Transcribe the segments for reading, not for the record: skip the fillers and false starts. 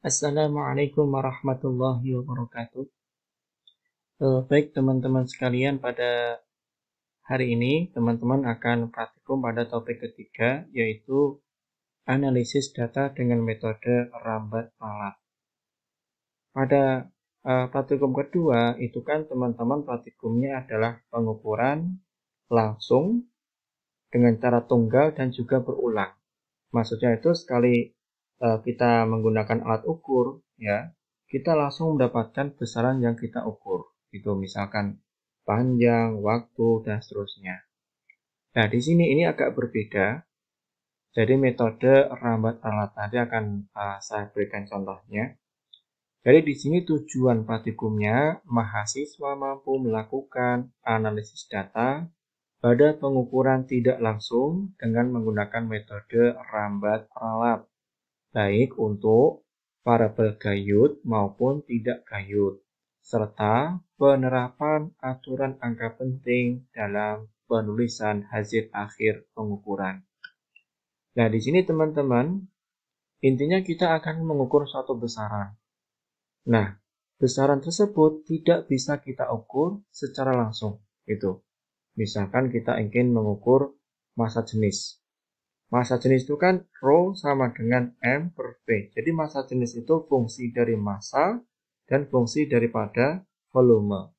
Assalamualaikum warahmatullahi wabarakatuh. Baik teman-teman sekalian, pada hari ini teman-teman akan praktikum pada topik ketiga, yaitu analisis data dengan metode rambat alat. Pada praktikum kedua itu kan teman-teman praktikumnya adalah pengukuran langsung dengan cara tunggal dan juga berulang. Maksudnya itu sekali kita menggunakan alat ukur, ya, kita langsung mendapatkan besaran yang kita ukur. Itu misalkan panjang, waktu, dan seterusnya. Nah, di sini ini agak berbeda. Jadi metode rambat alat nanti akan saya berikan contohnya. Jadi di sini tujuan praktikumnya mahasiswa mampu melakukan analisis data pada pengukuran tidak langsung dengan menggunakan metode rambat alat, baik untuk parabel gayut maupun tidak gayut, serta penerapan aturan angka penting dalam penulisan hasil akhir pengukuran. Nah, di sini teman-teman, intinya kita akan mengukur suatu besaran. Nah, besaran tersebut tidak bisa kita ukur secara langsung. Gitu. Misalkan kita ingin mengukur massa jenis. Massa jenis itu kan Rho sama dengan M per V. Jadi massa jenis itu fungsi dari massa dan fungsi daripada volume.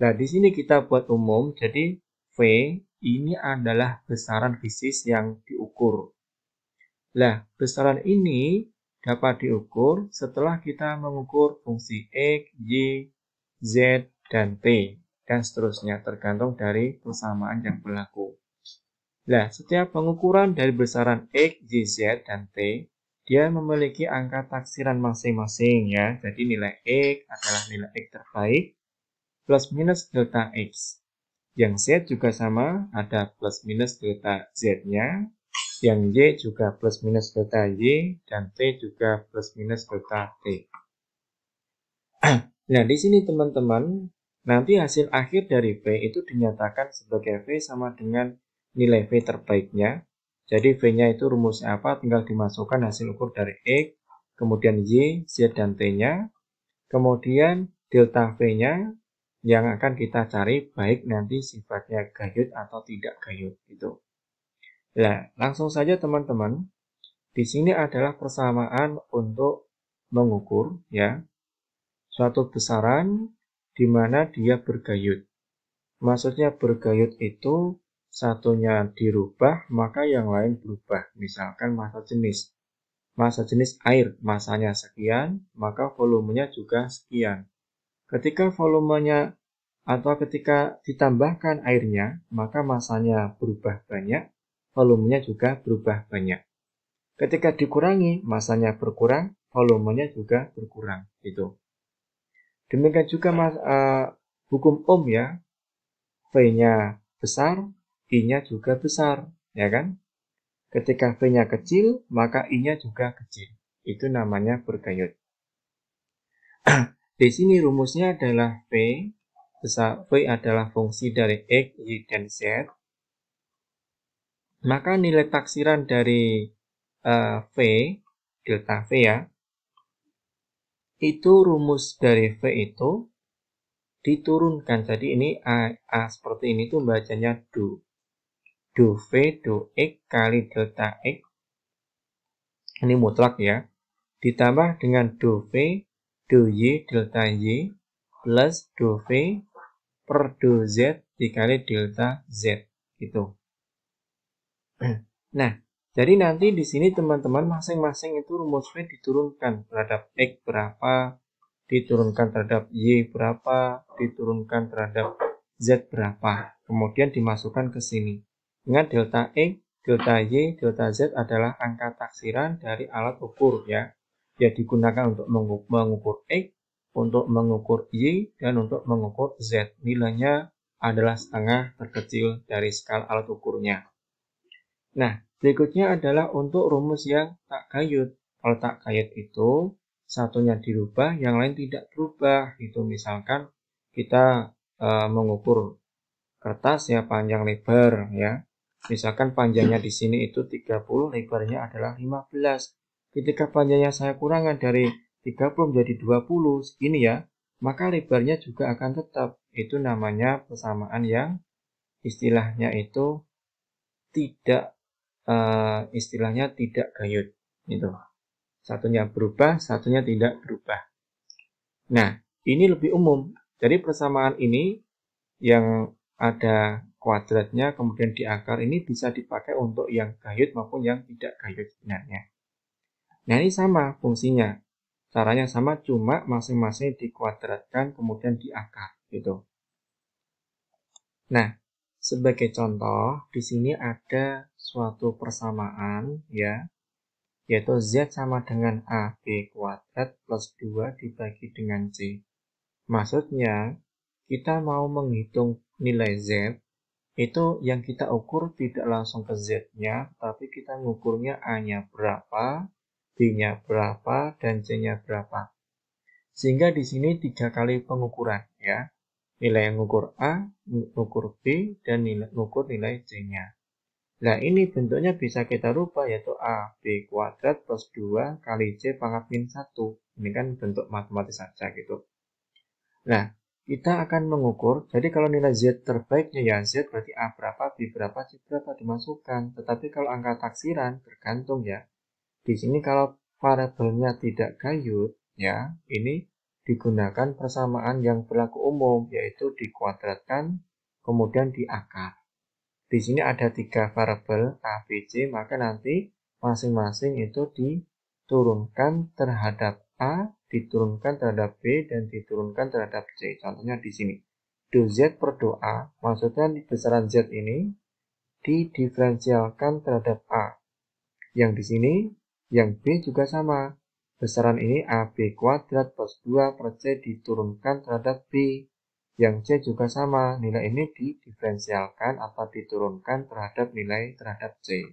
Nah, di sini kita buat umum, jadi V ini adalah besaran fisis yang diukur. Nah, besaran ini dapat diukur setelah kita mengukur fungsi X, Y, Z, dan T, dan seterusnya tergantung dari persamaan yang berlaku. Nah, setiap pengukuran dari besaran X, Y, Z, dan T, dia memiliki angka taksiran masing-masing ya. Jadi nilai X adalah nilai X terbaik plus minus delta X. Yang Z juga sama, ada plus minus delta Z-nya. Yang Y juga plus minus delta Y, dan T juga plus minus delta T. Nah, di sini teman-teman, nanti hasil akhir dari V itu dinyatakan sebagai V sama dengan nilai V terbaiknya. Jadi V-nya itu rumusnya apa? Tinggal dimasukkan hasil ukur dari X, kemudian Y, Z, dan T-nya. Kemudian delta V-nya yang akan kita cari baik nanti sifatnya gayut atau tidak gayut. Gitu. Nah, langsung saja teman-teman. Di sini adalah persamaan untuk mengukur ya suatu besaran di mana dia bergayut. Maksudnya bergayut itu satunya dirubah maka yang lain berubah. Misalkan massa jenis. Massa jenis air, massanya sekian, maka volumenya juga sekian. Ketika volumenya atau ketika ditambahkan airnya, maka massanya berubah banyak, volumenya juga berubah banyak. Ketika dikurangi, massanya berkurang, volumenya juga berkurang. Gitu. Demikian juga hukum Ohm ya, V-nya besar, I-nya juga besar, ya kan? Ketika V-nya kecil, maka I-nya juga kecil. Itu namanya bergayut. Di sini rumusnya adalah V, besar V adalah fungsi dari X, Y, dan Z. Maka nilai taksiran dari V, delta V ya, itu rumus dari V itu diturunkan. Jadi ini A seperti ini tuh bacanya do. Do V, do X kali delta X. Ini mutlak ya. Ditambah dengan do V, do Y, delta Y. Plus do V per do Z dikali delta Z. Gitu. Nah, jadi nanti di sini teman-teman masing-masing itu rumus V diturunkan terhadap X berapa, diturunkan terhadap Y berapa, diturunkan terhadap Z berapa. Kemudian dimasukkan ke sini. Ingat delta X, delta Y, delta Z adalah angka taksiran dari alat ukur ya. Ya digunakan untuk mengukur X, untuk mengukur Y, dan untuk mengukur Z. Nilainya adalah setengah terkecil dari skala alat ukurnya. Nah, berikutnya adalah untuk rumus yang tak gayut. Kalau tak gayut itu satunya dirubah, yang lain tidak berubah. Itu misalkan kita mengukur kertas ya panjang lebar ya. Misalkan panjangnya di sini itu 30, lebarnya adalah 15. Ketika panjangnya saya kurangkan dari 30 menjadi 20 segini ya, maka lebarnya juga akan tetap. Itu namanya persamaan yang istilahnya itu tidak gayut gitu. Satunya berubah, satunya tidak berubah. Nah, ini lebih umum. Jadi persamaan ini yang ada kuadratnya kemudian di akar ini bisa dipakai untuk yang gayut maupun yang tidak gayut sebenarnya. Nah, ini sama fungsinya. Caranya sama, cuma masing-masing dikuadratkan kemudian di akar gitu. Nah, sebagai contoh, di sini ada suatu persamaan ya, yaitu Z sama dengan AB kuadrat plus 2 dibagi dengan C. Maksudnya, kita mau menghitung nilai Z, itu yang kita ukur tidak langsung ke Z-nya, tapi kita mengukurnya A-nya berapa, B-nya berapa, dan C-nya berapa. Sehingga di sini 3 kali pengukuran ya. Nilai yang mengukur A, mengukur B, dan mengukur nilai C-nya. Nah, ini bentuknya bisa kita rubah, yaitu AB kuadrat plus 2 kali C pangkat min 1. Ini kan bentuk matematis saja gitu. Nah, kita akan mengukur, jadi kalau nilai Z terbaiknya ya Z berarti A berapa, B berapa, C berapa dimasukkan. Tetapi kalau angka taksiran tergantung ya. Di sini kalau variabelnya tidak gayut, ya, ini digunakan persamaan yang berlaku umum, yaitu dikuadratkan kemudian diakar. Di sini ada 3 variabel A, B, C, maka nanti masing-masing itu diturunkan terhadap A, diturunkan terhadap B, dan diturunkan terhadap C. Contohnya di sini. Do Z per do A, maksudnya besaran Z ini didiferensialkan terhadap A. Yang di sini, yang B juga sama. Besaran ini AB kuadrat plus 2 per C diturunkan terhadap B. Yang C juga sama, nilai ini didiferensialkan atau diturunkan terhadap nilai terhadap C.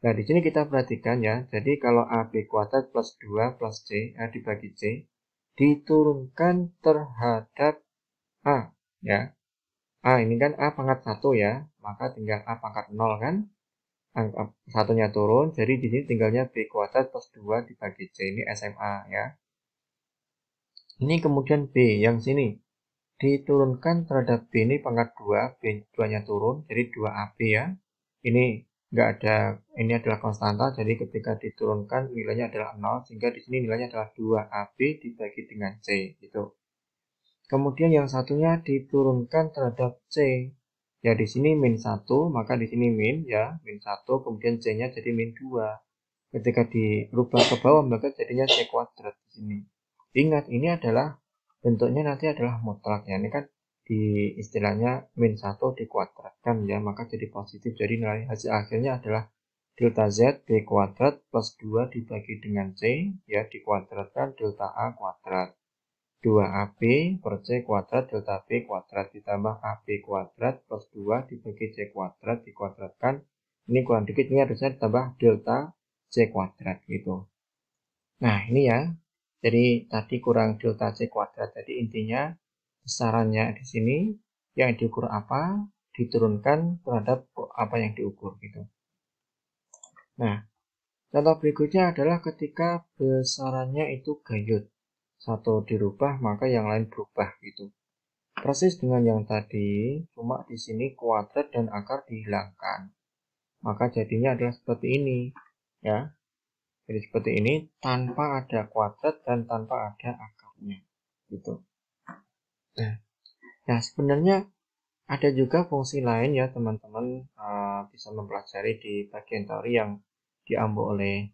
Nah, di sini kita perhatikan ya, jadi kalau AB kuadrat plus 2 plus C, dibagi C, diturunkan terhadap A, ya. A ini kan A pangkat 1 ya, maka tinggal A pangkat 0 kan, angka satunya turun, jadi di sini tinggalnya B kuadrat plus 2 dibagi C, ini SMA ya. Ini kemudian B, yang sini, diturunkan terhadap B ini pangkat 2, B2-nya turun, jadi 2AB ya. Ini enggak ada, ini adalah konstanta, jadi ketika diturunkan nilainya adalah 0, sehingga di sini nilainya adalah 2AB dibagi dengan C, gitu. Kemudian yang satunya diturunkan terhadap C. Ya, di sini min 1, maka di sini min ya, min 1, kemudian C-nya jadi min 2. Ketika dirubah ke bawah, maka jadinya C kuadrat di sini. Ingat, ini adalah bentuknya nanti adalah mutlak ya. Ini kan di istilahnya min 1 dikuadratkan ya, maka jadi positif. Jadi nilai hasil akhirnya adalah delta Z B kuadrat plus 2 dibagi dengan C ya, dikuadratkan delta A kuadrat. 2AB per C kuadrat delta B kuadrat ditambah AB kuadrat plus 2 dibagi C kuadrat dikuadratkan. Ini kurang dikit, ini harusnya ditambah delta C kuadrat gitu. Nah, ini ya. Jadi tadi kurang delta C kuadrat. Jadi intinya besarannya di sini yang diukur apa, diturunkan terhadap apa yang diukur gitu. Nah, contoh berikutnya adalah ketika besarannya itu gayut. Satu dirubah, maka yang lain berubah gitu. Persis dengan yang tadi, cuma di sini kuadrat dan akar dihilangkan. Maka jadinya adalah seperti ini, ya. Jadi seperti ini tanpa ada kuadrat dan tanpa ada akarnya, gitu. Nah, sebenarnya ada juga fungsi lain ya teman-teman bisa mempelajari di bagian teori yang diambil oleh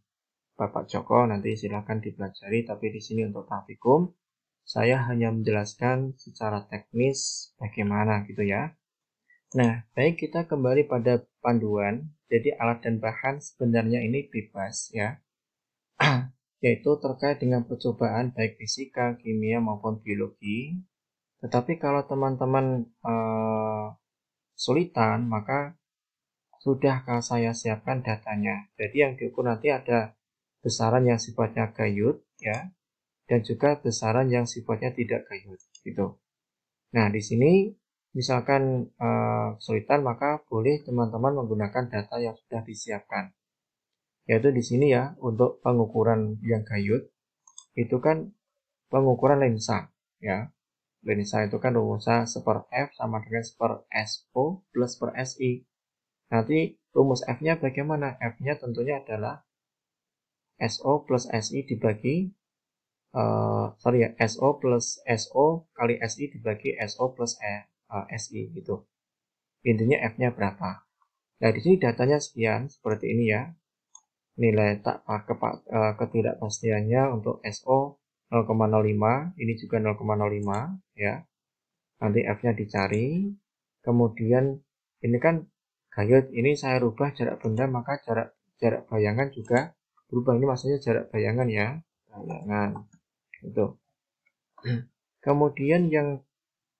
Bapak Joko, nanti silakan dipelajari. Tapi di sini untuk praktikum saya hanya menjelaskan secara teknis bagaimana gitu ya. Nah, baik, kita kembali pada panduan. Jadi alat dan bahan sebenarnya ini bebas ya. Yaitu terkait dengan percobaan baik fisika, kimia maupun biologi. Tetapi kalau teman-teman kesulitan, maka sudah saya siapkan datanya. Jadi yang diukur nanti ada besaran yang sifatnya gayut ya, dan juga besaran yang sifatnya tidak gayut gitu. Nah, di sini misalkan kesulitan, maka boleh teman-teman menggunakan data yang sudah disiapkan. Yaitu di sini ya, untuk pengukuran yang gayut, itu kan pengukuran lensa, ya. Lensa itu kan rumusnya 1/f sama dengan 1/SO plus per SI. Nanti rumus F-nya bagaimana? F-nya tentunya adalah SO plus SI dibagi SO plus SO kali SI dibagi SO plus SI gitu. Intinya F-nya berapa? Nah, di sini datanya sekian seperti ini ya. Nilai ketidakpastiannya untuk SO 0,05, ini juga 0,05 ya. Nanti F-nya dicari. Kemudian ini kan gayut, ini saya rubah jarak benda, maka jarak bayangan juga berubah. Ini maksudnya jarak bayangan ya. Bayangan. Itu. Kemudian yang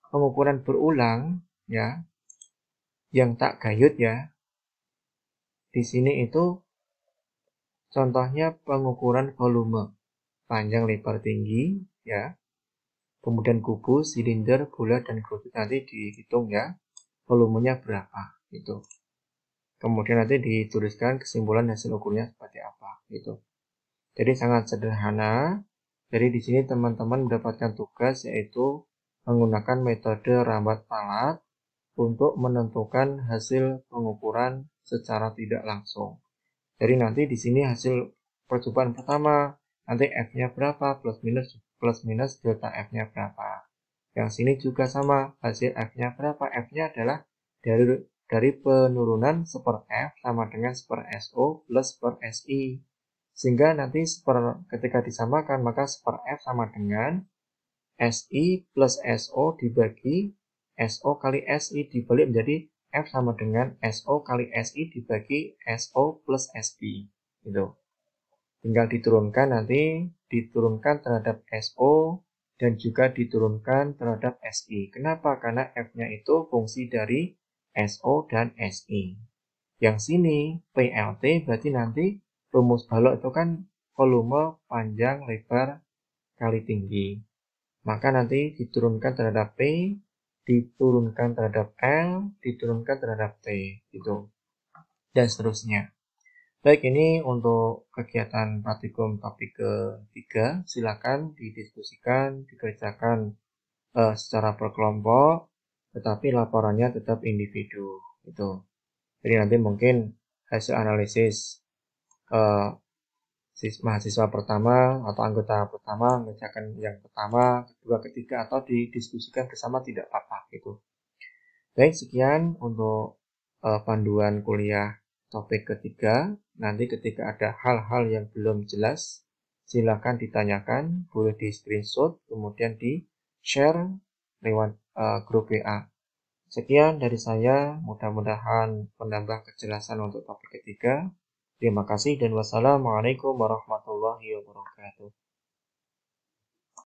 pengukuran berulang ya, yang tak gayut ya. Di sini itu contohnya pengukuran volume, panjang, lebar, tinggi ya. Kemudian kubus, silinder, bulat, dan geruduk nanti dihitung ya. Volumenya berapa gitu. Kemudian nanti dituliskan kesimpulan hasil ukurnya seperti apa gitu. Jadi sangat sederhana. Jadi di sini teman-teman mendapatkan tugas yaitu menggunakan metode rambat falat untuk menentukan hasil pengukuran secara tidak langsung. Jadi nanti di sini hasil percobaan pertama, nanti F-nya berapa, plus minus delta F-nya berapa. Yang sini juga sama, hasil F-nya berapa, F-nya adalah dari penurunan 1/F sama dengan 1/SO plus 1/SI. Sehingga nanti ketika disamakan, maka 1/F sama dengan SI plus SO dibagi SO kali SI dibalik menjadi F sama dengan SO kali SI dibagi SO plus SI. Gitu. Tinggal diturunkan nanti, diturunkan terhadap SO dan juga diturunkan terhadap SI. Kenapa? Karena F-nya itu fungsi dari SO dan SI. Yang sini PLT berarti nanti rumus balok itu kan volume, panjang, lebar, kali tinggi. Maka nanti diturunkan terhadap P, diturunkan terhadap L, diturunkan terhadap T, gitu. Dan seterusnya. Baik, ini untuk kegiatan praktikum topik ketiga. Silakan didiskusikan, dikerjakan secara berkelompok, tetapi laporannya tetap individu. Gitu. Jadi nanti mungkin hasil analisis mahasiswa pertama atau anggota pertama mengerjakan yang pertama, kedua, ketiga, atau didiskusikan bersama tidak apa-apa gitu. Baik, sekian untuk panduan kuliah topik ketiga. Nanti ketika ada hal-hal yang belum jelas, silakan ditanyakan, boleh di screenshot, kemudian di share lewat grup WA. Sekian dari saya, mudah-mudahan menambah kejelasan untuk topik ketiga. Terima kasih dan wassalamualaikum warahmatullahi wabarakatuh.